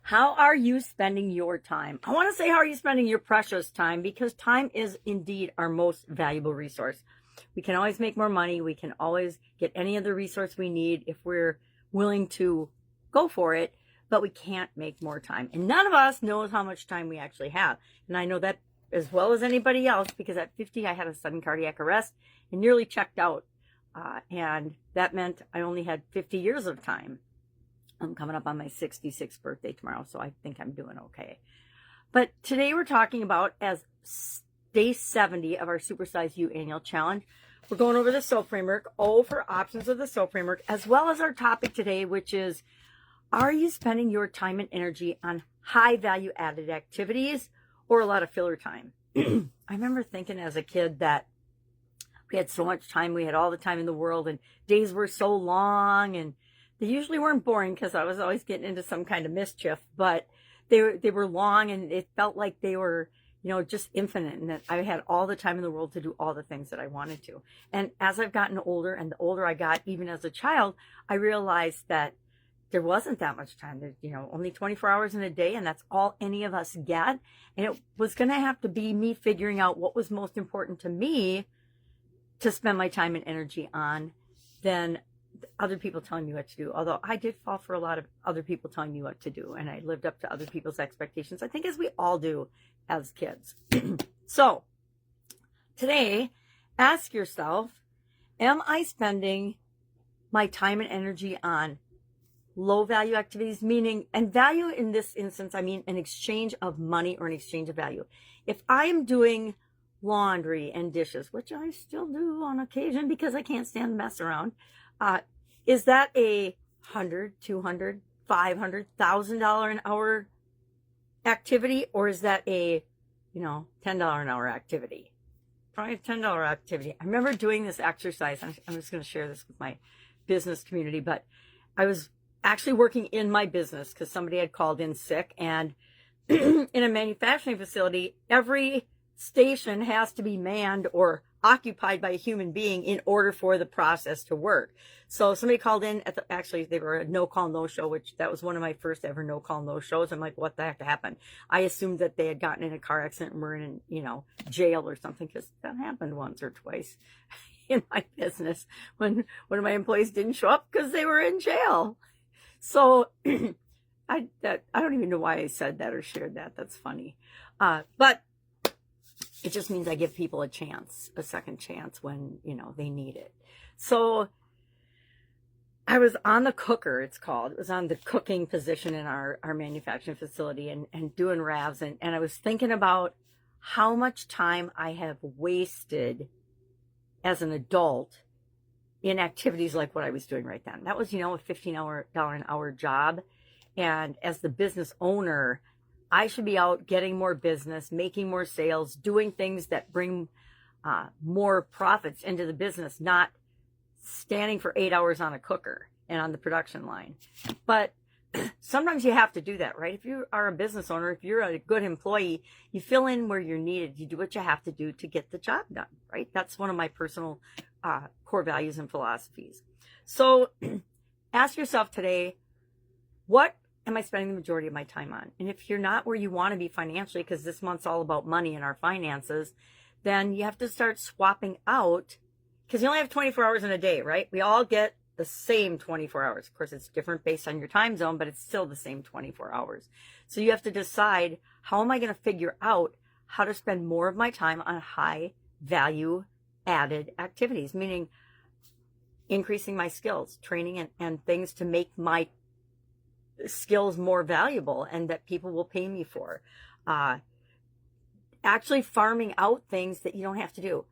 How are you spending your time? I want to say, how are you spending your precious time? Because time is indeed our most valuable resource. We can always make more money. We can always get any other resource we need if we're willing to go for it, but we can't make more time. And none of us knows how much time we actually have. And I know that as well as anybody else, because at 50, I had a sudden cardiac arrest and nearly checked out. And that meant I only had 50 years of time. I'm coming up on my 66th birthday tomorrow, so I think I'm doing okay. But today we're talking about, as day 70 of our Supersize You annual challenge, we're going over the SOAP framework, all for options of the SOAP framework, as well as our topic today, which is, are you spending your time and energy on high value added activities or a lot of filler time? I remember thinking as a kid that we had so much time, we had all the time in the world, and days were so long, and they usually weren't boring because I was always getting into some kind of mischief, but they were long, and it felt like they were, just infinite, and that I had all the time in the world to do all the things that I wanted to. And as I've gotten older, and the older I got, even as a child, I realized that there wasn't that much time. There's, only 24 hours in a day, and that's all any of us get. And it was going to have to be me figuring out what was most important to me to spend my time and energy on than other people telling me what to do. Although I did fall for a lot of other people telling me what to do, and I lived up to other people's expectations, I think, as we all do as kids. So today, ask yourself, am I spending my time and energy on low value activities? Meaning, and value in this instance, I mean an exchange of money or an exchange of value. If I am doing laundry and dishes, which I still do on occasion because I can't stand the mess around, is that a $100, $200, $500, $1,000 an hour activity, or is that a $10 an hour activity? Probably a $10 activity. I remember doing this exercise. I'm just going to share this with my business community, but I was actually working in my business because somebody had called in sick, and in a manufacturing facility, every station has to be manned or occupied by a human being in order for the process to work. So somebody called in actually they were a no-call, no-show, which that was one of my first ever no-call, no-shows. I'm like, what the heck happened? I assumed that they had gotten in a car accident and were in, jail or something, because that happened once or twice in my business when one of my employees didn't show up because they were in jail. So I don't even know why I said that or shared that. That's funny. But it just means I give people a chance, a second chance when, they need it. So I was on the cooker, it's called. It was on the cooking position in our manufacturing facility and doing RAVs. And I was thinking about how much time I have wasted as an adult in activities like what I was doing right then. That was, a $15 an hour job. And as the business owner, I should be out getting more business, making more sales, doing things that bring more profits into the business, not standing for 8 hours on a cooker and on the production line. But sometimes you have to do that, right? If you are a business owner, if you're a good employee, you fill in where you're needed. You do what you have to do to get the job done, right? That's one of my personal core values and philosophies. So ask yourself today, what am I spending the majority of my time on? And if you're not where you want to be financially, because this month's all about money and our finances, then you have to start swapping out, because you only have 24 hours in a day, right? We all get the same 24 hours. Of course, it's different based on your time zone, but it's still the same 24 hours. So you have to decide, how am I going to figure out how to spend more of my time on high value added activities, meaning increasing my skills, training, and things to make my skills more valuable and that people will pay me for. Actually farming out things that you don't have to do.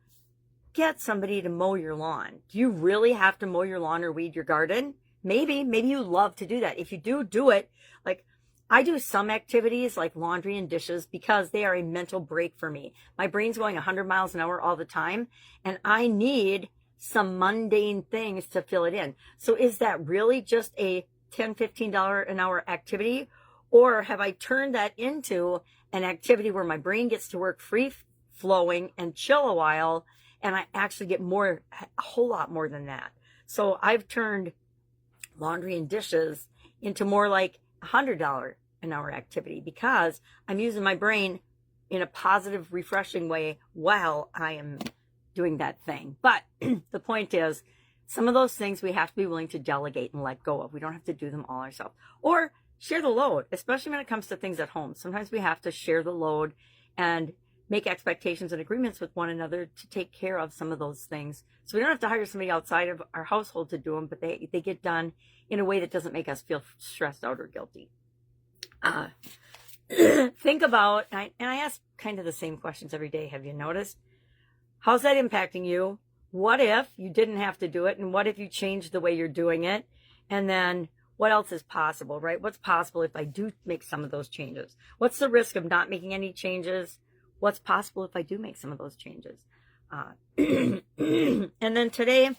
Get somebody to mow your lawn. Do you really have to mow your lawn or weed your garden? Maybe you love to do that. If you do it. Like, I do some activities like laundry and dishes because they are a mental break for me. My brain's going 100 miles an hour all the time, and I need some mundane things to fill it in. So is that really just a $10, $15 an hour activity? Or have I turned that into an activity where my brain gets to work free flowing and chill a while, and I actually get a whole lot more than that? So I've turned laundry and dishes into more like $100 an hour activity because I'm using my brain in a positive, refreshing way while I am doing that thing. But the point is, some of those things we have to be willing to delegate and let go of. We don't have to do them all ourselves. Or share the load, especially when it comes to things at home. Sometimes we have to share the load and make expectations and agreements with one another to take care of some of those things. So we don't have to hire somebody outside of our household to do them, but they get done in a way that doesn't make us feel stressed out or guilty. Think about, and I ask kind of the same questions every day. Have you noticed? How's that impacting you? What if you didn't have to do it? And what if you changed the way you're doing it? And then what else is possible, right? What's possible if I do make some of those changes? What's the risk of not making any changes? What's possible if I do make some of those changes? And then today,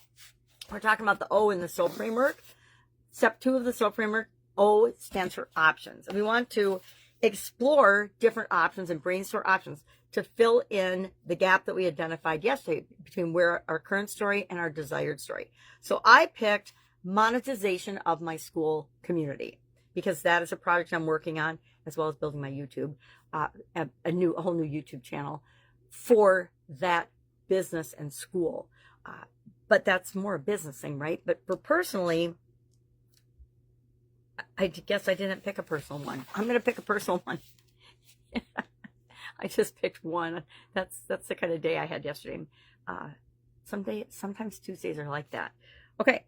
we're talking about the O in the SOAP framework. Step 2 of the SOAP framework, O stands for options. And we want to explore different options and brainstorm options to fill in the gap that we identified yesterday between where our current story and our desired story. So I picked monetization of my school community because that is a project I'm working on, as well as building my YouTube, a whole new YouTube channel for that business and school. But that's more a business thing, right? But for personally, I guess I didn't pick a personal one. I'm going to pick a personal one. I just picked one. That's the kind of day I had yesterday. Sometimes Tuesdays are like that. Okay.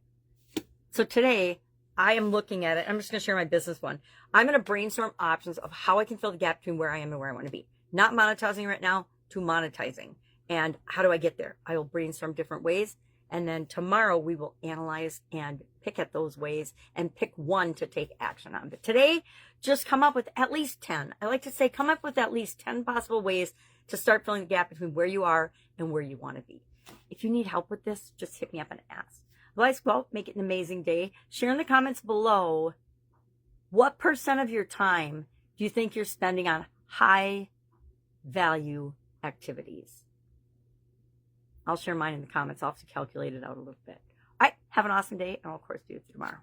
So today I am looking at it. I'm just going to share my business one. I'm going to brainstorm options of how I can fill the gap between where I am and where I want to be. Not monetizing right now to monetizing. And how do I get there? I will brainstorm different ways. And then tomorrow we will analyze and pick at those ways and pick one to take action on. But today, just come up with at least 10. I like to say come up with at least 10 possible ways to start filling the gap between where you are and where you want to be. If you need help with this, just hit me up and ask. Otherwise, go out, make it an amazing day. Share in the comments below what % of your time do you think you're spending on high value activities. I'll share mine in the comments. I'll have to calculate it out a little bit. All right, have an awesome day, and I'll, of course, do it tomorrow.